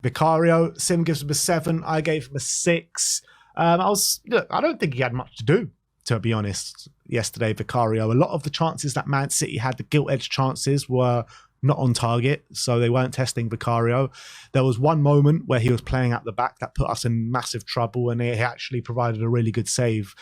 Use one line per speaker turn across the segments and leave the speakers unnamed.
Vicario, Sim gives him a 7. I gave him a 6. I don't think he had much to do, to be honest, yesterday, Vicario. A lot of the chances that Man City had, the gilt-edged chances, were not on target, so they weren't testing Vicario. There was one moment where he was playing at the back that put us in massive trouble, and he actually provided a really good save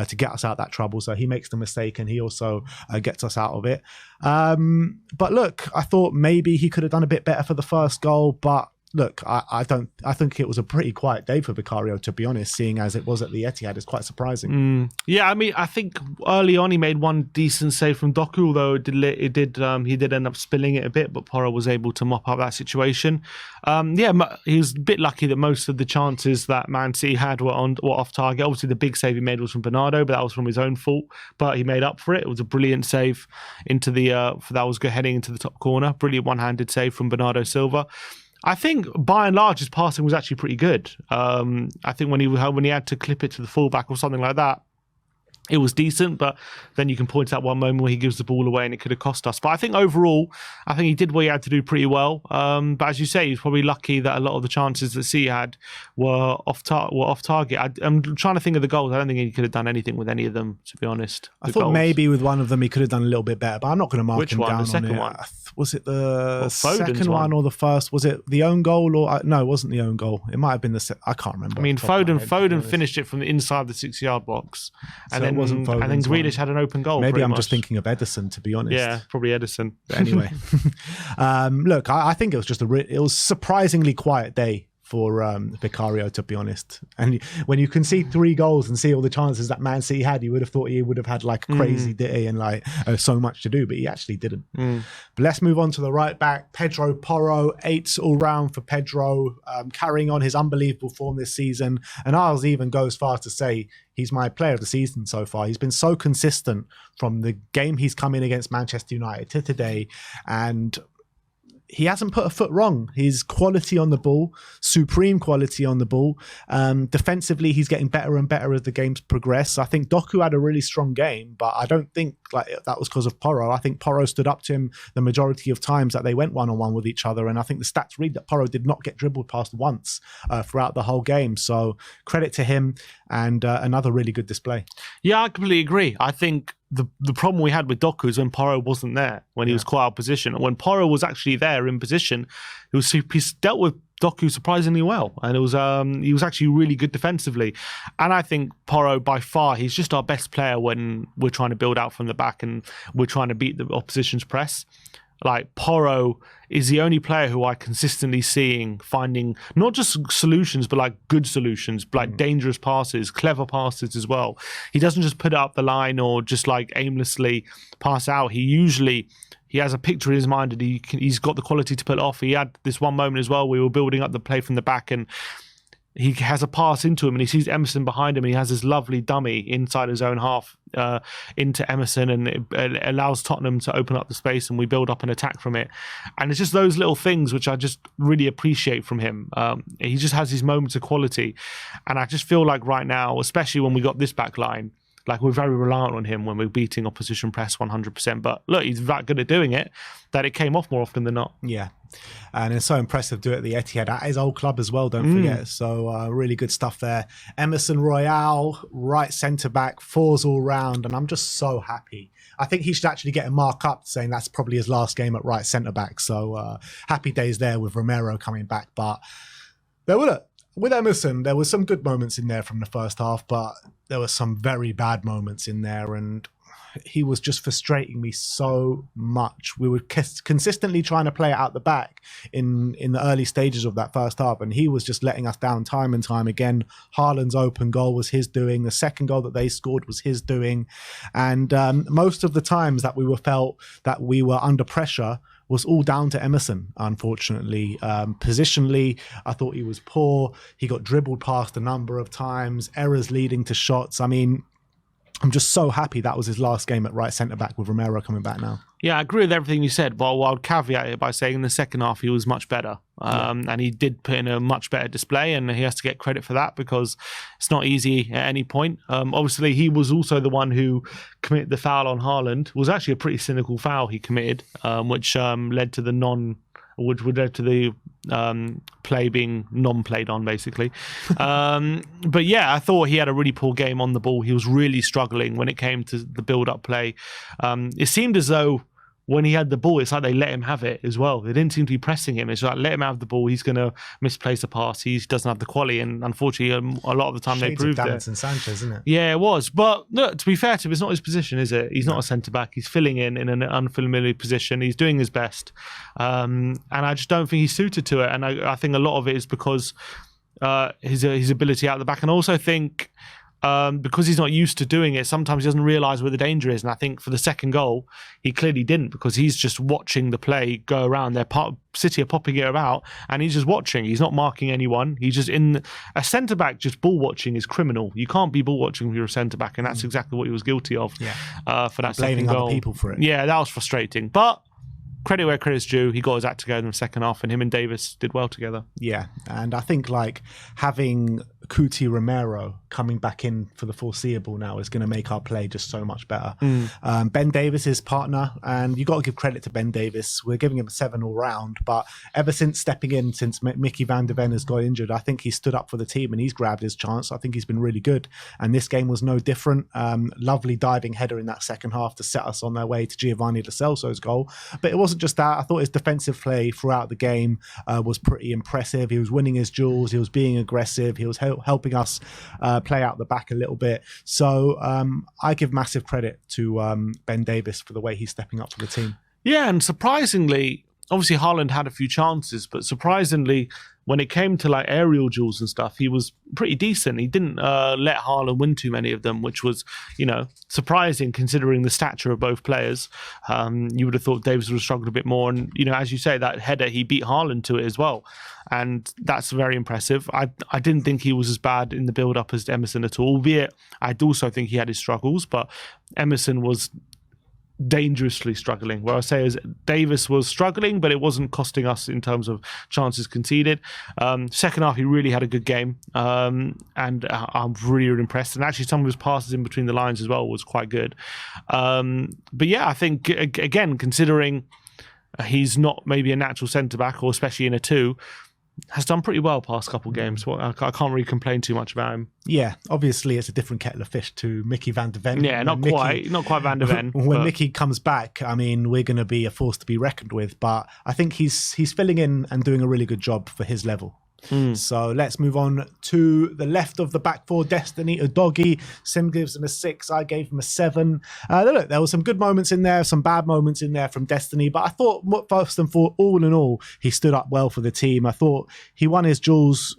to get us out of that trouble. So he makes the mistake, and he also gets us out of it. But look, I thought maybe he could have done a bit better for the first goal, but look, I think it was a pretty quiet day for Vicario, to be honest, seeing as it was at the Etihad. It's quite surprising.
Yeah, I mean, I think early on he made one decent save from Doku, although he did end up spilling it a bit, but Porro was able to mop up that situation. Yeah, he was a bit lucky that most of the chances that Man City had were off target. Obviously, the big save he made was from Bernardo, but that was from his own fault. But he made up for it. It was a brilliant save into the that was good, heading into the top corner. Brilliant one-handed save from Bernardo Silva. I think by and large his passing was actually pretty good. I think when he had to clip it to the fullback or something like that, it was decent, but then you can point out one moment where he gives the ball away and it could have cost us. But I think overall, I think he did what he had to do pretty well. But as you say, he's probably lucky that a lot of the chances that City had were off target. I'm trying to think of the goals. I don't think he could have done anything with any of them, to be honest.
I thought maybe with one of them he could have done a little bit better, but I'm not going to mark him down on it.
Which one? The second one?
Was it the second one or the first? Was it the own goal? Or no, it wasn't the own goal. It might have been I can't remember.
I mean, Foden finished it from the inside the 6-yard box. And then wasn't Foden's, and then Grealish had an open goal.
Maybe I'm just thinking of Ederson, to be honest.
Yeah, probably Ederson.
But anyway, look, I think it was just it was surprisingly quiet day for Vicario, to be honest. And when you can see 3 goals and see all the chances that Man City had, you would have thought he would have had like a crazy day and like so much to do, but he actually didn't. But let's move on to the right back. Pedro Porro, 8 all round for Pedro, carrying on his unbelievable form this season. And I'll even go as far as to say he's my player of the season so far. He's been so consistent from the game he's come in against Manchester United to today, and he hasn't put a foot wrong. His quality on the ball, supreme quality on the ball. Defensively, he's getting better and better as the games progress. I think Doku had a really strong game, but I don't think that was because of Porro. I think Porro stood up to him the majority of times that they went one-on-one with each other, and I think the stats read that Porro did not get dribbled past once throughout the whole game. So credit to him, and another really good display. Yeah,
I completely agree. I think the problem we had with Doku is when Porro wasn't there, when he was caught out of position. When Porro was actually there in position, he dealt with Doku surprisingly well, and he was actually really good defensively. And I think Porro, by far, he's just our best player when we're trying to build out from the back and we're trying to beat the opposition's press. Like, Porro is the only player who I consistently seeing finding not just solutions, but like good solutions, like dangerous passes, clever passes as well. He doesn't just put it up the line or just like aimlessly pass out. He has a picture in his mind and he's got the quality to pull it off. He had this one moment as well. We were building up the play from the back and he has a pass into him and he sees Emerson behind him and he has this lovely dummy inside his own half into Emerson, and it allows Tottenham to open up the space and we build up an attack from it. And it's just those little things which I just really appreciate from him. He just has these moments of quality, and I just feel like right now, especially when we got this back line, like we're very reliant on him when we're beating opposition press 100%. But look, he's that good at doing it that it came off more often than not.
Yeah. And it's so impressive to do it at the Etihad at his old club as well, don't forget. So really good stuff there. Emerson Royale, right centre-back, 4s all round, and I'm just so happy. I think he should actually get a mark up saying that's probably his last game at right centre-back. So happy days there with Romero coming back. But with Emerson, there were some good moments in there from the first half, but there were some very bad moments in there, and he was just frustrating me so much. We were consistently trying to play it out the back in the early stages of that first half, and he was just letting us down time and time again. Haaland's open goal was his doing. The second goal that they scored was his doing. And most of the times that we felt that we were under pressure was all down to Emerson, unfortunately. Positionally, I thought he was poor. He got dribbled past a number of times, errors leading to shots. I mean, I'm just so happy that was his last game at right centre-back with Romero coming back now.
Yeah, I agree with everything you said, but I would caveat it by saying in the second half he was much better. And he did put in a much better display, and he has to get credit for that because it's not easy at any point. Obviously, he was also the one who committed the foul on Haaland. It was actually a pretty cynical foul he committed, which led to the which would led to the play being non-played on, basically. But yeah, I thought he had a really poor game on the ball. He was really struggling when it came to the build-up play. It seemed as though when he had the ball, it's like they let him have it as well. They didn't seem to be pressing him. It's like, let him have the ball. He's going to misplace a pass. He doesn't have the quality. And unfortunately, a lot of the time they proved it.
Davies and Sanchez, isn't it?
Yeah, it was. But look, to be fair to him, it's not his position, is it? He's not a centre-back. He's filling in an unfamiliar position. He's doing his best. And I just don't think he's suited to it. And I think a lot of it is because his ability out the back. And I also think because he's not used to doing it, sometimes he doesn't realise where the danger is. And I think for the second goal, he clearly didn't, because he's just watching the play go around. City are popping it about, and he's just watching. He's not marking anyone. He's just a centre-back just ball watching is criminal. You can't be ball watching when you're a centre-back, and that's exactly what he was guilty of for that second goal.
Other people for it.
Yeah, that was frustrating. But credit where credit's due. He got his act together in the second half, and him and Davies did well together.
Yeah, and I think like having Cuti Romero coming back in for the foreseeable now is going to make our play just so much better. Ben Davies is partner, and you got to give credit to Ben Davies. We're giving him a 7 all round, but ever since stepping in, since Mickey van der Ven has got injured, I think he's stood up for the team and he's grabbed his chance. I think he's been really good, and this game was no different. Lovely diving header in that second half to set us on their way to Giovanni Lo Celso's goal. But it wasn't just that. I thought his defensive play throughout the game was pretty impressive. He was winning his duels. He was being aggressive. He was helping us play out the back a little bit. So I give massive credit to Ben Davies for the way he's stepping up for the team. Yeah,
and surprisingly, obviously Haaland had a few chances, but surprisingly, when it came to like aerial duels and stuff, he was pretty decent. He didn't let Haaland win too many of them, which was, surprising considering the stature of both players. You would have thought Davies would have struggled a bit more. And, as you say, that header, he beat Haaland to it as well. And that's very impressive. I didn't think he was as bad in the build-up as Emerson at all, albeit I also think he had his struggles, but Emerson was dangerously struggling. What I say is Davies was struggling, but it wasn't costing us in terms of chances conceded. Second half, he really had a good game, and I'm really, really impressed. And actually, some of his passes in between the lines as well was quite good. But yeah, I think, again, considering he's not maybe a natural centre-back, or especially in a 2, has done pretty well past couple of games. Well, I can't really complain too much about him. Yeah, obviously it's a different kettle of fish to Mickey van der Ven. Yeah, not quite van der Ven. When Mickey comes back, I mean, we're going to be a force to be reckoned with. But I think he's filling in and doing a really good job for his level. So let's move on to the left of the back four, Destiny. Udogie, Sim gives him a 6. I gave him a 7. Look, there were some good moments in there, some bad moments in there from Destiny, but I thought, first and foremost, all in all, he stood up well for the team. I thought he won his duels,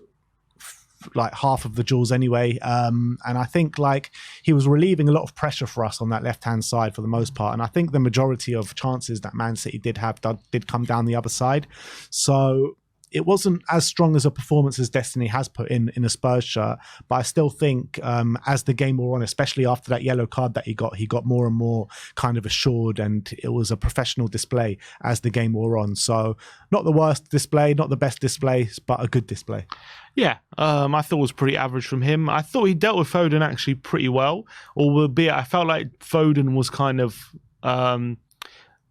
like half of the duels anyway, and I think like he was relieving a lot of pressure for us on that left-hand side for the most part, and I think the majority of chances that Man City did have did come down the other side. So it wasn't as strong as a performance as Destiny has put in a Spurs shirt, but I still think as the game wore on, especially after that yellow card that he got more and more kind of assured, and it was a professional display as the game wore on. So not the worst display, not the best display, but a good display. Yeah, I thought it was pretty average from him. I thought he dealt with Foden actually pretty well, albeit I felt like Foden was kind of...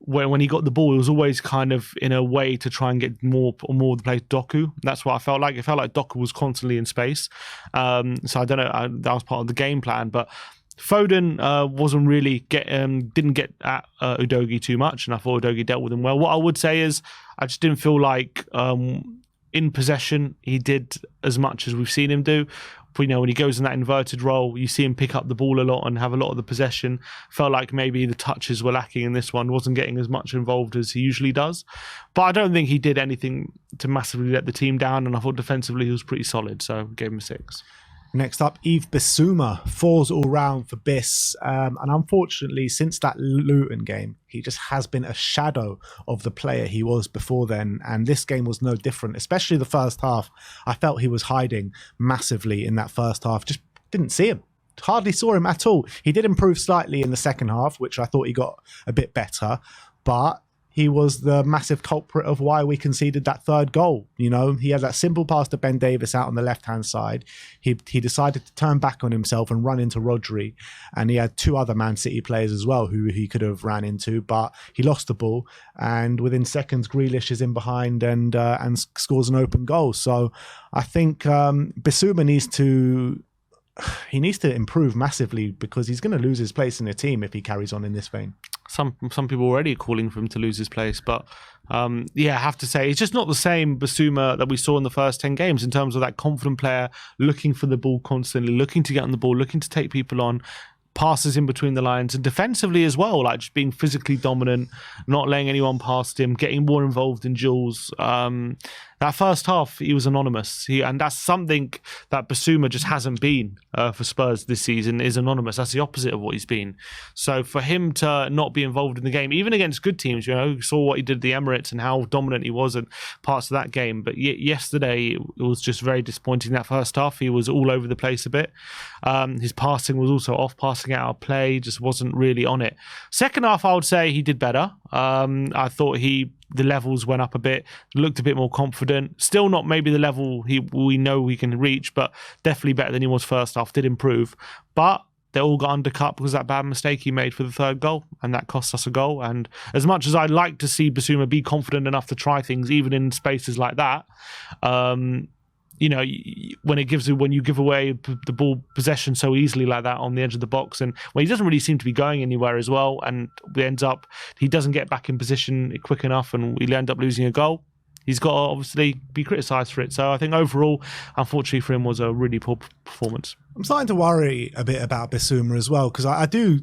when he got the ball, it was always kind of in a way to try and get more of the play to Doku. That's what I felt like. It felt like Doku was constantly in space. So I don't know, that was part of the game plan. But Foden wasn't really didn't get at Udogie too much, and I thought Udogie dealt with him well. What I would say is I just didn't feel like in possession he did as much as we've seen him do. When he goes in that inverted role, you see him pick up the ball a lot and have a lot of the possession. Felt like maybe the touches were lacking in this one, wasn't getting as much involved as he usually does. But I don't think he did anything to massively let the team down, and I thought defensively he was pretty solid, so gave him a 6. Next up, Yves Bissouma, 4s all round for Biss. And unfortunately, since that Luton game, he just has been a shadow of the player he was before then. And this game was no different, especially the first half. I felt he was hiding massively in that first half. Just didn't see him. Hardly saw him at all. He did improve slightly in the second half, which I thought he got a bit better. But
he was the massive culprit of why we conceded that third goal. You know, he had that simple pass to Ben Davies out on the left-hand side. He decided to turn back on himself and run into Udogie. And he had 2 other Man City players as well who he could have ran into, but he lost the ball. And within seconds, Grealish is in behind and scores an open goal. So I think Bissouma needs to improve massively, because he's going to lose his place in the team if he carries on in this vein.
Some people already are calling for him to lose his place, but I have to say it's just not the same Bissouma that we saw in the first 10 games in terms of that confident player looking for the ball constantly, looking to get on the ball, looking to take people on, passes in between the lines, and defensively as well, like just being physically dominant, not letting anyone past him, getting more involved in duels. That first half, he was anonymous. And that's something that Bissouma just hasn't been for Spurs this season, is anonymous. That's the opposite of what he's been. So for him to not be involved in the game, even against good teams, you know, you saw what he did at the Emirates and how dominant he was in parts of that game. But yesterday, it was just very disappointing. That first half, he was all over the place a bit. His passing was also off, passing out of play, just wasn't really on it. Second half, I would say he did better. I thought the levels went up a bit, looked a bit more confident. Still not maybe the level we know we can reach, but definitely better than he was first half, did improve. But they all got undercut because of that bad mistake he made for the third goal, and that cost us a goal. And as much as I'd like to see Bissouma be confident enough to try things, even in spaces like that, you know, when you give away the ball possession so easily like that on the edge of the box, and when he doesn't really seem to be going anywhere as well, and he doesn't get back in position quick enough, and we end up losing a goal. He's got to obviously be criticised for it. So I think overall, unfortunately for him, was a really poor performance.
I'm starting to worry a bit about Bissouma as well, because I do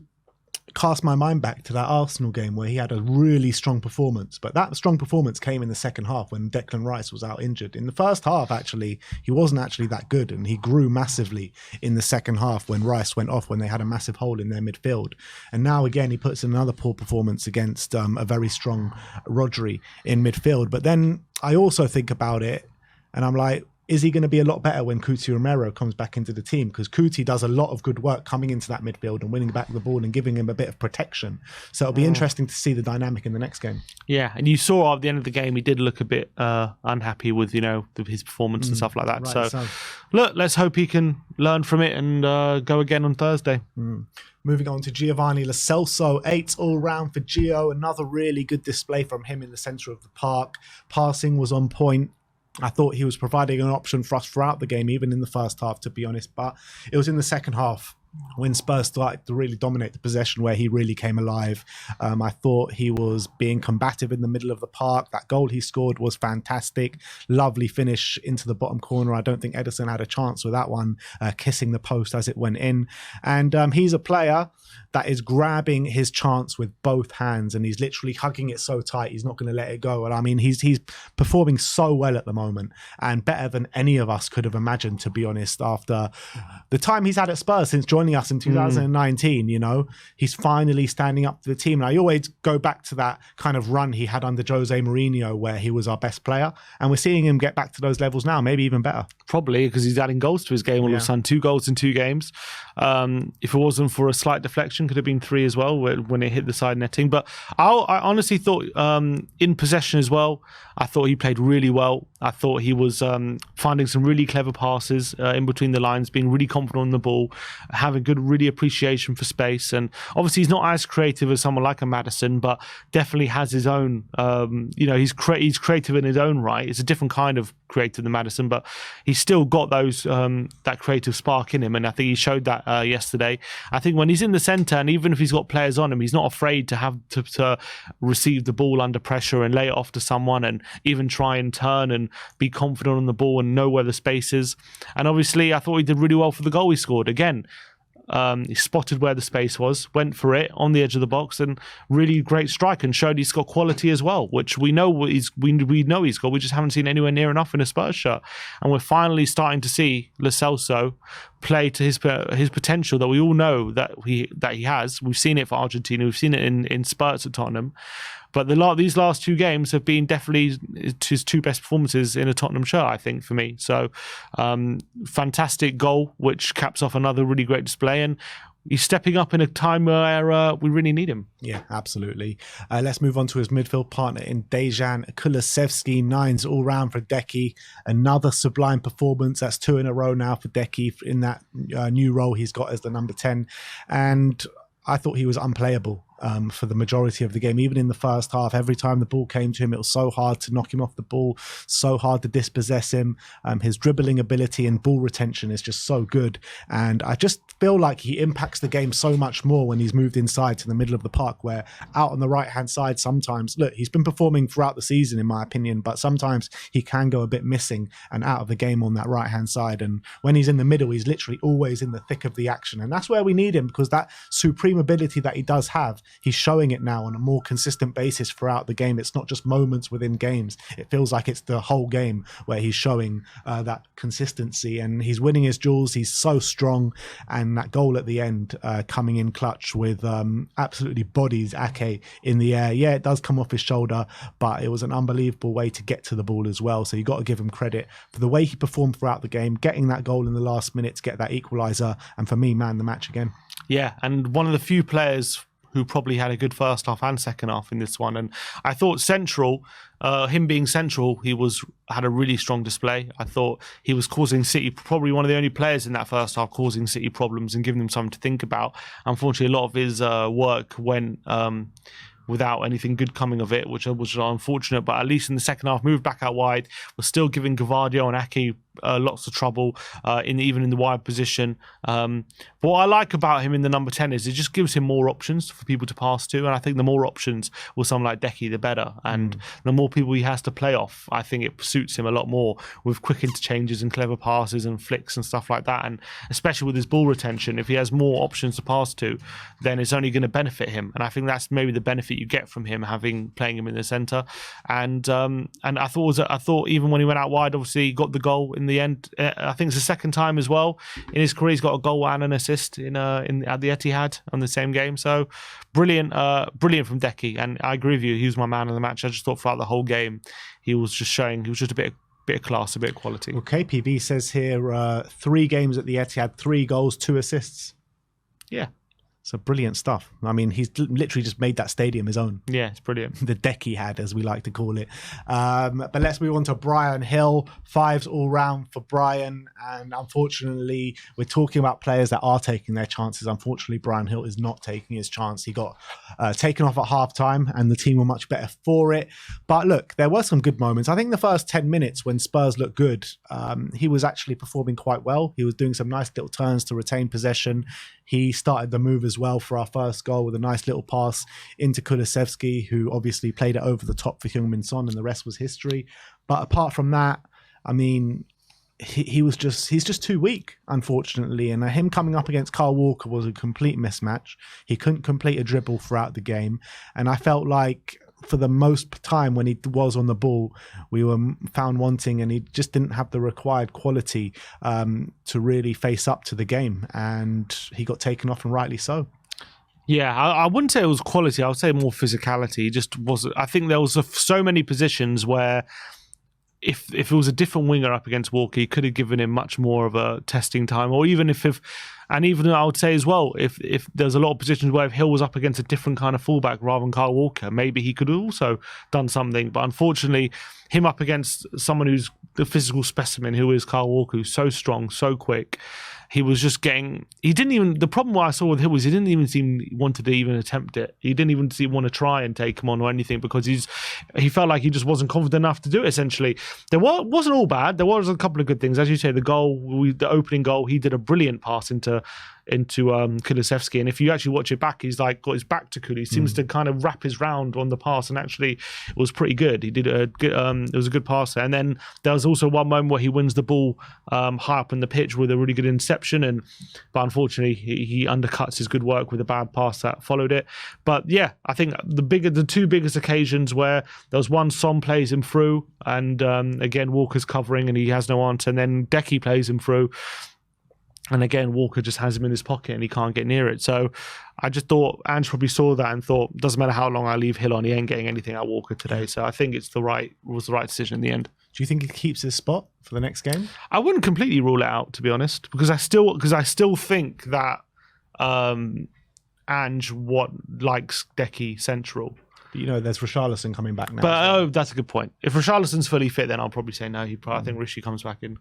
cast my mind back to that Arsenal game where he had a really strong performance, but that strong performance came in the second half when Declan Rice was out injured. In the first half, actually, he wasn't actually that good, and he grew massively in the second half when Rice went off, when they had a massive hole in their midfield. And now again, he puts in another poor performance against a very strong Rodri in midfield. But then I also think about it and I'm like, is he going to be a lot better when Cuti Romero comes back into the team? Because Cuti does a lot of good work coming into that midfield and winning back the ball and giving him a bit of protection. So it'll be interesting to see the dynamic in the next game. Yeah,
and you saw at the end of the game, he did look a bit unhappy with, you know, his performance and stuff like that. Right, so look, let's hope he can learn from it and go again on Thursday.
Moving on to Giovanni Lo Celso, 8 all round for Gio. Another really good display from him in the centre of the park. Passing was on point. I thought he was providing an option for us throughout the game, even in the first half, to be honest. But it was in the second half when Spurs started to really dominate the possession where he really came alive. I thought he was being combative in the middle of the park. That goal he scored was fantastic. Lovely finish into the bottom corner. I don't think Ederson had a chance with that one, kissing the post as it went in. And he's a player that is grabbing his chance with both hands, and he's literally hugging it so tight he's not going to let it go. And I mean, he's performing so well at the moment, and better than any of us could have imagined, to be honest, after the time he's had at Spurs since joining us in 2019. You know, he's finally standing up to the team. And I always go back to that kind of run he had under Jose Mourinho where he was our best player, and we're seeing him get back to those levels now, maybe even better.
Probably because he's adding goals to his game all of a sudden. 2 goals in 2 games. If it wasn't for a slight deflection, could have been 3 as well when it hit the side netting. But I honestly thought in possession as well, I thought he played really well. I thought he was finding some really clever passes in between the lines, being really confident on the ball, having good really appreciation for space. And obviously he's not as creative as someone like a Maddison, but definitely has his own, he's creative in his own right. It's a different kind of creative than Maddison, but he's still got those that creative spark in him. And I think he showed that yesterday. I think when he's in the centre, and even if he's got players on him, he's not afraid to have to receive the ball under pressure and lay it off to someone, and even try and turn and be confident on the ball and know where the space is. And obviously I thought he did really well for the goal he scored. Again, he spotted where the space was, went for it on the edge of the box, and really great strike, and showed he's got quality as well, which we know we know he's got. We just haven't seen anywhere near enough in a Spurs shirt, and we're finally starting to see Lo Celso play to his potential that we all know that he has. We've seen it for Argentina, we've seen it in spurts at Tottenham. But these last 2 games have been definitely his 2 best performances in a Tottenham shirt, I think, for me. So fantastic goal, which caps off another really great display. And he's stepping up in a time where we really need him.
Yeah, absolutely. Let's move on to his midfield partner in Dejan Kulusevski. 9s all round for DEKI. Another sublime performance. That's 2 in a row now for DEKI in that new role he's got as the number 10. And I thought he was unplayable for the majority of the game. Even in the first half, every time the ball came to him, it was so hard to knock him off the ball, so hard to dispossess him. His dribbling ability and ball retention is just so good. And I just feel like he impacts the game so much more when he's moved inside to the middle of the park, where out on the right-hand side sometimes, look, he's been performing throughout the season in my opinion, but sometimes he can go a bit missing and out of the game on that right-hand side. And when he's in the middle, he's literally always in the thick of the action. And that's where we need him, because that supreme ability that he does have, he's showing it now on a more consistent basis throughout the game. It's not just moments within games. It feels like it's the whole game where he's showing that consistency, and he's winning his duels. He's so strong, and that goal at the end coming in clutch with absolutely bodies Ake in the air. Yeah, it does come off his shoulder, but it was an unbelievable way to get to the ball as well. So you got to give him credit for the way he performed throughout the game, getting that goal in the last minute to get that equaliser, and for me, man, the match again.
Yeah, and one of the few players who probably had a good first half and second half in this one. And I thought central, him being central, had a really strong display. I thought he was causing City, probably one of the only players in that first half causing City problems and giving them something to think about. Unfortunately, a lot of his work went without anything good coming of it, which was unfortunate. But at least in the second half, moved back out wide, was still giving Vicario and Ake lots of trouble, even in the wide position. But what I like about him in the number 10 is it just gives him more options for people to pass to. And I think the more options with someone like DEKI, the better. And the more people he has to play off, I think it suits him a lot more with quick interchanges and clever passes and flicks and stuff like that. And especially with his ball retention, if he has more options to pass to, then it's only going to benefit him. And I think that's maybe the benefit you get from him playing him in the centre. And I thought even when he went out wide, obviously he got the goal in the end. I think it's the second time as well in his career he's got a goal and an assist at the Etihad on the same game. So brilliant from DEKI. And I agree with you, he was my man of the match. I just thought throughout the whole game he was just a bit of class, a bit of quality.
Well, KPV says here 3 games at the Etihad, 3 goals, 2 assists.
Yeah.
So brilliant stuff. I mean, he's literally just made that stadium his own.
Yeah, it's brilliant.
The DEKI had, as we like to call it. But let's move on to Bryan Gil. 5s all round for Bryan. And unfortunately, we're talking about players that are taking their chances. Unfortunately, Bryan Gil is not taking his chance. He got taken off at half-time and the team were much better for it. But look, there were some good moments. I think the first 10 minutes when Spurs looked good, he was actually performing quite well. He was doing some nice little turns to retain possession. He started the move as well for our first goal with a nice little pass into Kulusevski, who obviously played it over the top for Heung-min and the rest was history. But apart from that, I mean, he's just too weak, unfortunately. And him coming up against Kyle Walker was a complete mismatch. He couldn't complete a dribble throughout the game. And I felt like for the most time when he was on the ball, we were found wanting, and he just didn't have the required quality to really face up to the game. And he got taken off, and rightly so.
Yeah, I wouldn't say it was quality. I would say more physicality. It just was. I think there was so many positions where if it was a different winger up against Walker, he could have given him much more of a testing time. Or even and even I would say as well, if there's a lot of positions where if Hill was up against a different kind of fullback rather than Kyle Walker, maybe he could have also done something. But unfortunately, him up against someone who's the physical specimen, who is Kyle Walker, who's so strong, so quick, he was just getting. The problem I saw with Hill was he didn't even seem wanted to even attempt it. He didn't even want to try and take him on or anything, because he felt like he just wasn't confident enough to do it. Essentially, wasn't all bad. There was a couple of good things, as you say. The opening goal, he did a brilliant pass into Kulusevski, and if you actually watch it back, he's like got his back to Kulu. He seems to kind of wrap his round on the pass, and actually it was pretty good. He did a good. It was a good pass there. And then there was also one moment where he wins the ball high up in the pitch with a really good interception, but unfortunately he undercuts his good work with a bad pass that followed it. But yeah, I think the 2 biggest occasions where there was one, Son plays him through, and again Walker's covering and he has no answer, and then DEKI plays him through. And again, Walker just has him in his pocket and he can't get near it. So I just thought Ange probably saw that and thought, doesn't matter how long I leave Hill on, he ain't getting anything out of Walker today. So I think was the right decision in the end.
Do you think he keeps his spot for the next game?
I wouldn't completely rule it out, to be honest, because I still think that Ange what likes DEKI central.
But, you know, there's Richarlison coming back now.
But that's a good point. If Richarlison's fully fit, then I'll probably say no. I think Rishi comes back in.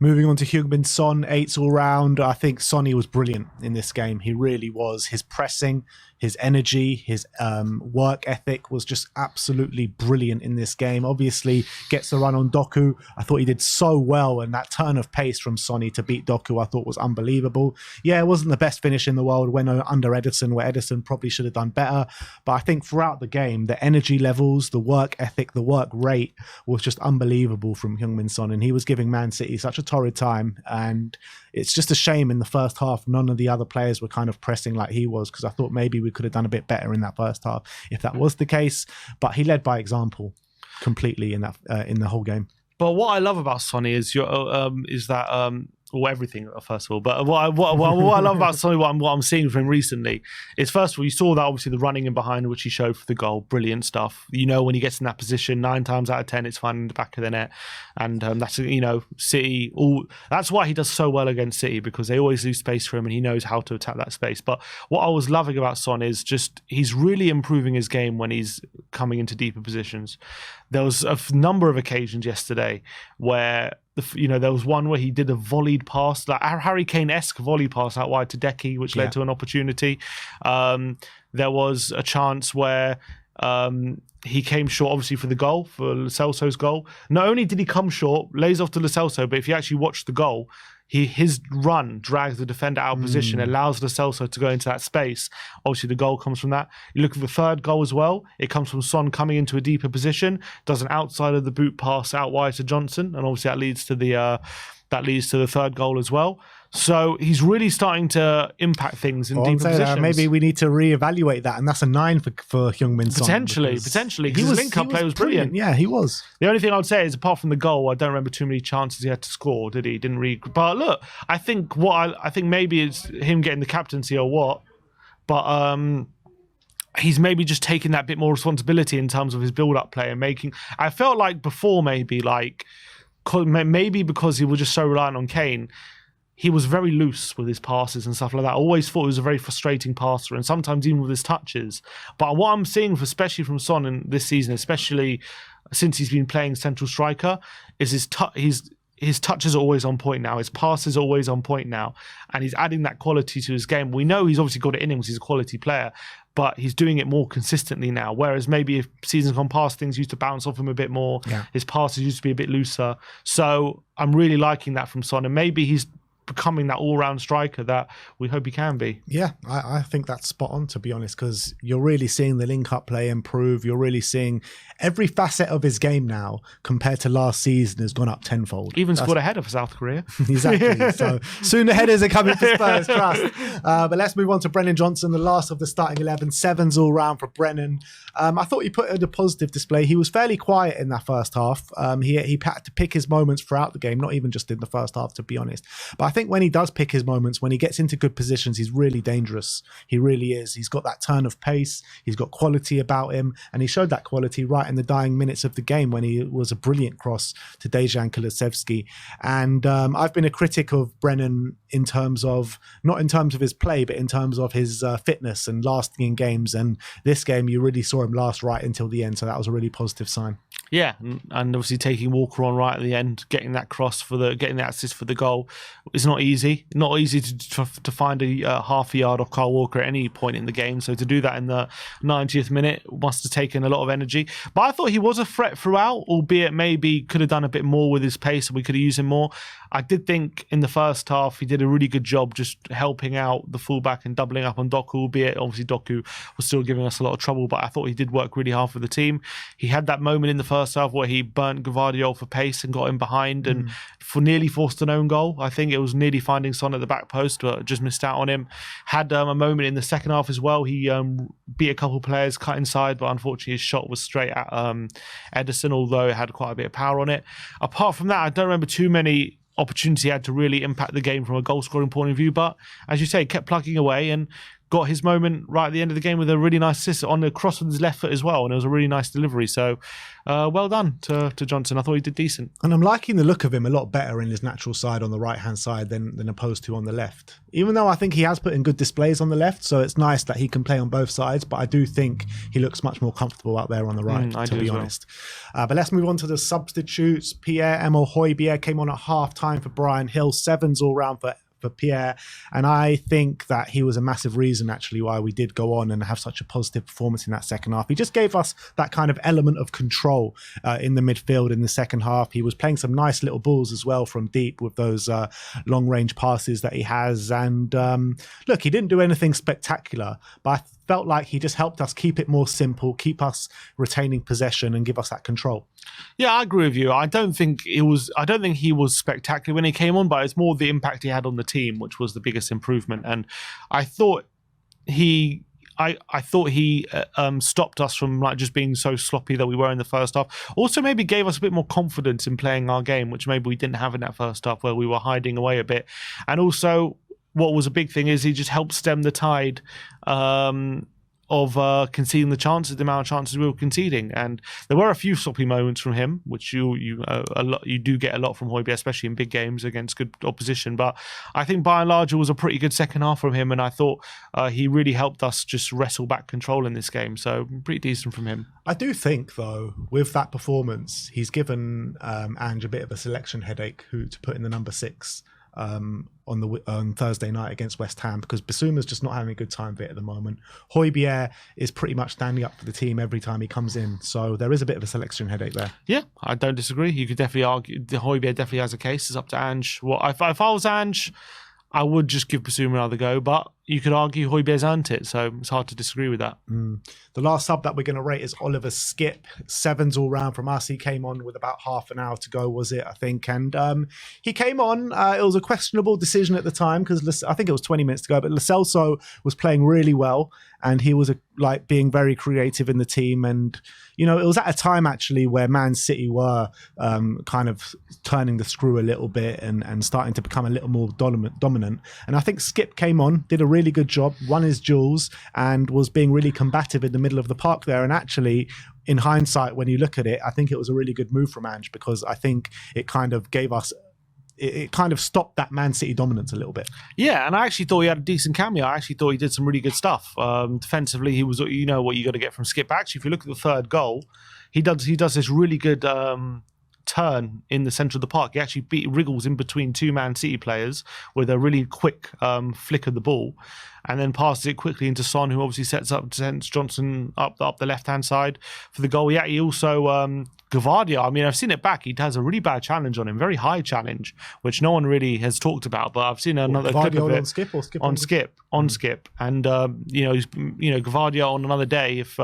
Moving on to Heung-min Son, 8s all round. I think Sonny was brilliant in this game. He really was. His pressing, his energy, his work ethic was just absolutely brilliant in this game. Obviously, gets the run on Doku. I thought he did so well, and that turn of pace from Sonny to beat Doku I thought was unbelievable. Yeah, it wasn't the best finish in the world when under Ederson, where Ederson probably should have done better. But I think throughout the game, the energy levels, the work ethic, the work rate was just unbelievable from Heung-min Son, and he was giving Man City such a torrid time. And it's just a shame in the first half none of the other players were kind of pressing like he was, because I thought maybe we could have done a bit better in that first half if that was the case. But he led by example completely in that in the whole game.
But what I love about Sonny is that well, everything first of all. But what I love about Sonny, what I'm seeing from him recently, is first of all, you saw that obviously the running in behind, which he showed for the goal, brilliant stuff. You know, when he gets in that position, 9 times out of 10, it's finding the back of the net, and that's, you know, City. That's why he does so well against City, because they always lose space for him, and he knows how to attack that space. But what I was loving about Son is just he's really improving his game when he's coming into deeper positions. There was a number of occasions yesterday where there was one where he did a volleyed pass, like a Harry Kane-esque volley pass out wide to DEKI, which led to an opportunity. There was a chance where he came short, obviously, for the goal, for Celso's goal. Not only did he come short, lays off to Lo Celso, but if you actually watch the goal, his run drags the defender out of position, allows Lo Celso to go into that space. Obviously, the goal comes from that. You look at the third goal as well. It comes from Son coming into a deeper position, does an outside of the boot pass out wide to Johnson, and obviously that leads to the third goal as well. So he's really starting to impact things in deeper positions.
Maybe we need to reevaluate that, and that's a 9 for Heung-min Son.
Potentially. His link-up play was brilliant.
Yeah, he was.
The only thing I would say is, apart from the goal, I don't remember too many chances he had to score, did he? Didn't really. But look, I think maybe it's him getting the captaincy or what, but he's maybe just taking that bit more responsibility in terms of his build-up play and making. I felt like before maybe because he was just so reliant on Kane, he was very loose with his passes and stuff like that. I always thought he was a very frustrating passer, and sometimes even with his touches. But what I'm seeing, especially from Son in this season, especially since he's been playing central striker, is his touches are always on point now. His passes are always on point now. And he's adding that quality to his game. We know he's obviously got it in him because he's a quality player, but he's doing it more consistently now. Whereas maybe if seasons gone past, things used to bounce off him a bit more. Yeah. His passes used to be a bit looser. So I'm really liking that from Son. And maybe he's becoming that all-round striker that we hope he can be.
Yeah, I think that's spot on, to be honest, because you're really seeing the link-up play improve. You're really seeing every facet of his game now compared to last season has gone up tenfold.
Even scored ahead of South Korea.
Exactly. So soon the headers are coming for Spurs, trust. But let's move on to Brennan Johnson, the last of the starting 11. 7s all round for Brennan. I thought he put in a positive display. He was fairly quiet in that first half. He had to pick his moments throughout the game, not even just in the first half, to be honest. But I think when he does pick his moments, when he gets into good positions, he's really dangerous. He really is. He's got that turn of pace. He's got quality about him. And he showed that quality right in the dying minutes of the game when he was a brilliant cross to Dejan Kulusevski. And I've been a critic of Brennan in terms of, not in terms of his play, but in terms of his fitness and lasting in games. And this game, you really saw him last right until the end. So that was a really positive sign.
Yeah, and obviously taking Walker on right at the end, getting that cross getting that assist for the goal is not easy. Not easy to find a half a yard off Kyle Walker at any point in the game. So to do that in the 90th minute must have taken a lot of energy. But I thought he was a threat throughout, albeit maybe could have done a bit more with his pace and we could have used him more. I did think in the first half he did a really good job just helping out the fullback and doubling up on Doku, albeit obviously Doku was still giving us a lot of trouble, but I thought he did work really hard for the team. He had that moment in the first half where he burnt Vicario for pace and got him behind and nearly forced an own goal. I think it was nearly finding Son at the back post, but just missed out on him. Had a moment in the second half as well. He beat a couple of players, cut inside, but unfortunately his shot was straight at Ederson, although it had quite a bit of power on it. Apart from that, I don't remember too many opportunities he had to really impact the game from a goal scoring point of view, but as you say, kept plugging away and got his moment right at the end of the game with a really nice assist on the cross with his left foot as well, and it was a really nice delivery. So well done to Johnson. I thought he did decent.
And I'm liking the look of him a lot better in his natural side on the right-hand side than opposed to on the left. Even though I think he has put in good displays on the left, so it's nice that he can play on both sides, but I do think he looks much more comfortable out there on the right, to be honest. But let's move on to the substitutes. Pierre-Emile Højbjerg came on at half-time for Bryan Gil, 7s all round for Pierre, and I think that he was a massive reason actually why we did go on and have such a positive performance in that second half. He just gave us that kind of element of control in the midfield in the second half. He was playing some nice little balls as well from deep with those long range passes that he has, and look, he didn't do anything spectacular, but I felt like he just helped us keep it more simple, keep us retaining possession and give us that control.
Yeah, I agree with you. I don't think he was spectacular when he came on, but it's more the impact he had on the team, which was the biggest improvement. And I thought he stopped us from like just being so sloppy that we were in the first half. Also, maybe gave us a bit more confidence in playing our game, which maybe we didn't have in that first half, where we were hiding away a bit. And also, what was a big thing is he just helped stem the tide of conceding the amount of chances we were conceding. And there were a few sloppy moments from him, which you do get a lot from Højbjerg, especially in big games against good opposition. But I think by and large it was a pretty good second half from him, and I thought he really helped us just wrestle back control in this game. So pretty decent from him.
I do think, though, with that performance, he's given Ange a bit of a selection headache who to put in the number 6 on Thursday night against West Ham, because Bissouma's just not having a good time of it at the moment. Højbjerg is pretty much standing up for the team every time he comes in, so there is a bit of a selection headache there.
Yeah, I don't disagree. You could definitely argue Højbjerg definitely has a case. It's up to Ange. Well, if I was Ange, I would just give Bissouma another go, but you could argue Højbjerg's earned it, so it's hard to disagree with that.
The last sub that we're going to rate is Oliver Skipp. 7s all round from us. He came on with about half an hour to go, was it, I think? And he came on. It was a questionable decision at the time because I think it was 20 minutes to go, but Celso was playing really well and he was being very creative in the team. And, you know, it was at a time actually where Man City were kind of turning the screw a little bit and starting to become a little more dominant. And I think Skipp came on, did a really good job, won his duels and was being really combative in the middle of the park there. And actually, in hindsight, when you look at it, I think it was a really good move from Ange, because I think it kind of gave us, it kind of stopped that Man City dominance a little bit. Yeah,
and I actually thought he had a decent cameo. I actually thought he did some really good stuff. Defensively, he was, you know, what you got to get from Skipp. Actually, if you look at the third goal, he does this really good turn in the centre of the park. He actually wriggles in between two Man City players with a really quick flick of the ball, and then passes it quickly into Son, who obviously sends Johnson up the left-hand side for the goal. Yeah, he also Gvardiol, I mean, I've seen it back. He has a really bad challenge on him, very high challenge, which no one really has talked about. But I've seen another clip of it
on Skipp or Skipp
on Skipp, and Gvardiol on another day, if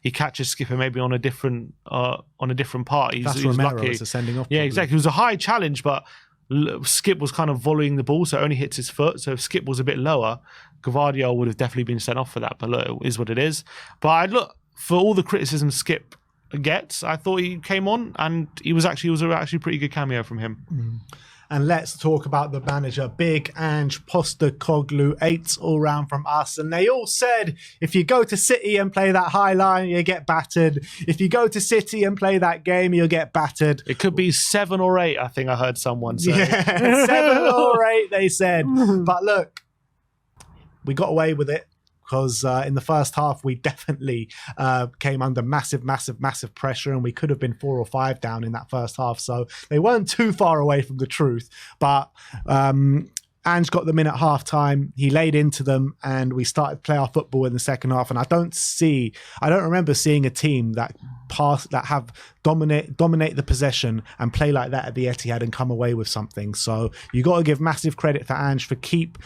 he catches Skipper maybe on a different part, he's lucky.
It's a sending off.
Yeah,
probably.
Exactly. It was a high challenge, but Skipp was kind of volleying the ball, so it only hits his foot. So if Skipp was a bit lower, Gvardiol would have definitely been sent off for that. But look, it is what it is. But for all the criticism Skipp gets, I thought he came on and it was actually a pretty good cameo from him.
And let's talk about the manager, Big Ange Postecoglou, 8s all round from us. And they all said, if you go to City and play that high line, you get battered. If you go to City and play that game, you'll get battered.
It could be 7 or 8, I think I heard someone say.
Yeah, 7 or 8, they said. But look, we got away with it, because in the first half, we definitely came under massive pressure, and we could have been 4 or 5 down in that first half. So they weren't too far away from the truth. But Ange got them in at half time. He laid into them and we started to play our football in the second half. And I don't remember seeing a team that dominate the possession and play like that at the Etihad and come away with something. So you got to give massive credit for Ange for keep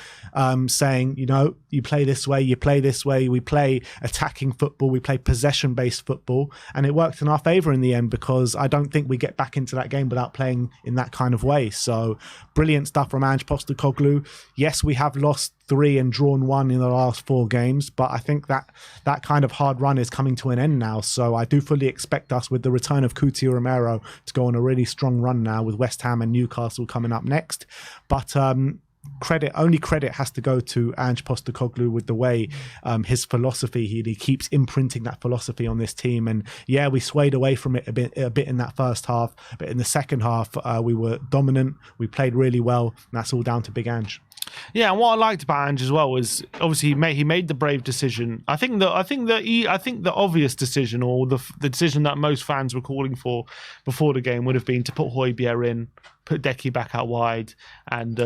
saying, you know, you play this way, you play this way. We play attacking football, we play possession-based football, and it worked in our favour in the end, because I don't think we get back into that game without playing in that kind of way. So brilliant stuff from Ange Postecoglou. Yes, we have lost 3 and drawn 1 in the last 4 games, but I think that kind of hard run is coming to an end now. So I do fully expect us, with the return of Cuti Romero, to go on a really strong run now, with West Ham and Newcastle coming up next. But only credit has to go to Ange Postecoglou with the way his philosophy, he keeps imprinting that philosophy on this team. And yeah, we swayed away from it a bit in that first half, but in the second half we were dominant, we played really well, and that's all down to Big Ange.
Yeah, and what I liked about Ange as well was obviously he made the brave decision. I think the obvious decision, or the decision that most fans were calling for before the game, would have been to put Højbjerg in, put DEKI back out wide, and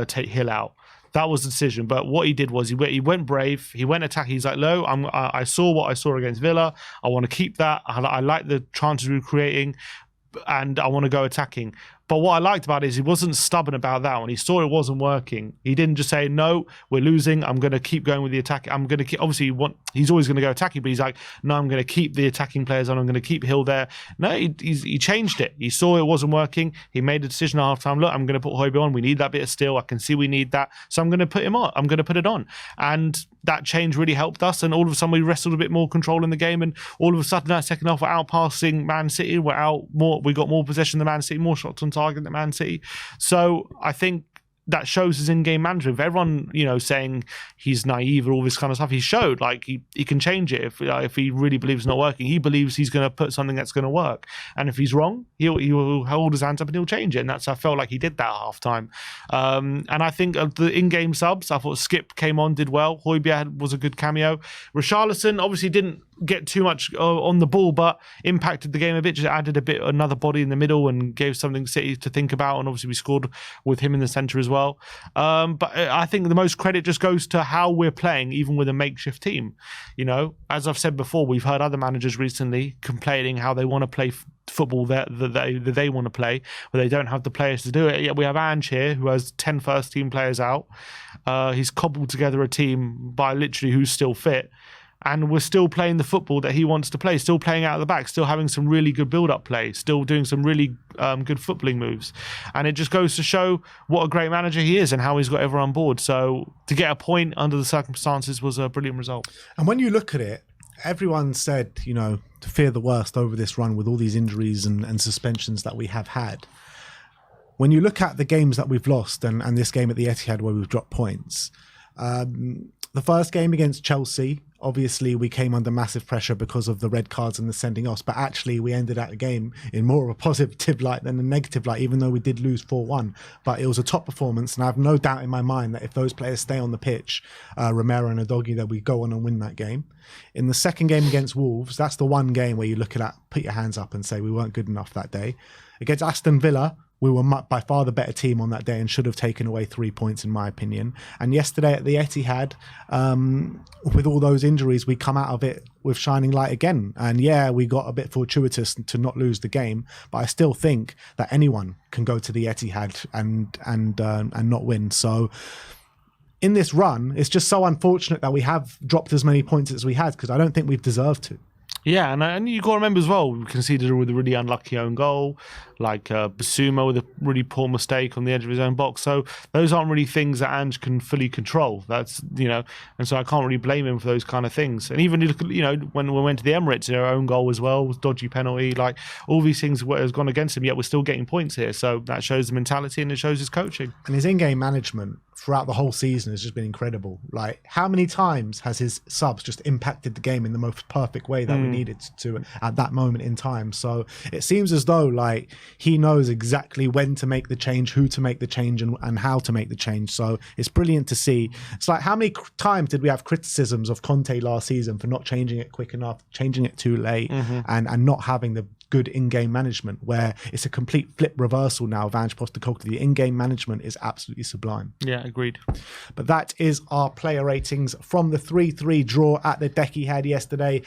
take Hill out. That was the decision. But what he did was he went brave. He went attack. He's like, no, I saw what I saw against Villa. I want to keep that. I like the chances we were creating, and I want to go attacking. But what I liked about it is he wasn't stubborn about that. When he saw it wasn't working, he didn't just say, no, we're losing, I'm going to keep going with the attack. I'm going to keep, obviously he's always going to go attacking, but he's like, no, I'm going to keep the attacking players on. I'm going to keep Hill there. No, he changed it. He saw it wasn't working. He made a decision at halftime. Look, I'm going to put Højbjerg on. We need that bit of steel. I can see we need that. So I'm going to put him on. I'm going to put it on. And that change really helped us. And all of a sudden we wrestled a bit more control in the game. And all of a sudden that second half, we're outpassing Man City. We got more possession than Man City, more shots on target than Man City. So I think that shows his in-game management. If everyone, saying he's naive or all this kind of stuff, he showed like he can change it if he really believes it's not working. He believes he's going to put something that's going to work, and if he's wrong, he'll hold his hands up and he'll change it. And I felt like he did that at halftime. And I think the in-game subs, I thought Skip came on, did well. Højbjerg was a good cameo. Richarlison obviously didn't get too much on the ball, but impacted the game a bit, just added another body in the middle and gave something City to think about. And obviously we scored with him in the centre as well. But I think the most credit just goes to how we're playing, even with a makeshift team. As I've said before, we've heard other managers recently complaining how they want to play football that they want to play, but they don't have the players to do it. Yet we have Ange here, who has 10 first-team players out. He's cobbled together a team by literally who's still fit. And we're still playing the football that he wants to play, still playing out of the back, still having some really good build-up play, still doing some really good footballing moves. And it just goes to show what a great manager he is and how he's got everyone on board. So to get a point under the circumstances was a brilliant result.
And when you look at it, everyone said, to fear the worst over this run with all these injuries and suspensions that we have had. When you look at the games that we've lost and this game at the Etihad where we've dropped points, the first game against Chelsea, obviously we came under massive pressure because of the red cards and the sending offs, but actually we ended out the game in more of a positive light than a negative light, even though we did lose 4-1. But it was a top performance, and I have no doubt in my mind that if those players stay on the pitch, Romero and Udogie, that we go on and win that game. In the second game against Wolves, that's the one game where you look at that, put your hands up and say we weren't good enough that day. Against Aston Villa, we were by far the better team on that day and should have taken away 3 points, in my opinion. And yesterday at the Etihad, with all those injuries, we come out of it with shining light again. And yeah, we got a bit fortuitous to not lose the game, but I still think that anyone can go to the Etihad and not win. So in this run, it's just so unfortunate that we have dropped as many points as we had, because I don't think we've deserved to.
Yeah, and you got to remember as well, we conceded with a really unlucky own goal, like Bissouma with a really poor mistake on the edge of his own box. So those aren't really things that Ange can fully control. That's, and so I can't really blame him for those kind of things. And even, when we went to the Emirates, our own goal as well, was dodgy penalty, like all these things has gone against him, yet we're still getting points here. So that shows the mentality and it shows his coaching.
And his in-game management throughout the whole season has just been incredible. Like, how many times has his subs just impacted the game in the most perfect way that we needed to at that moment in time? So it seems as though like he knows exactly when to make the change, who to make the change, and how to make the change. So it's brilliant to see. It's like, how many times did we have criticisms of Conte last season for not changing it quick enough, changing it too late, and not having the good in-game management, where it's a complete flip reversal now of Ange Postecoglou. The in-game management is absolutely sublime.
Yeah, agreed.
But that is our player ratings from the 3-3 draw at the DEKI yesterday.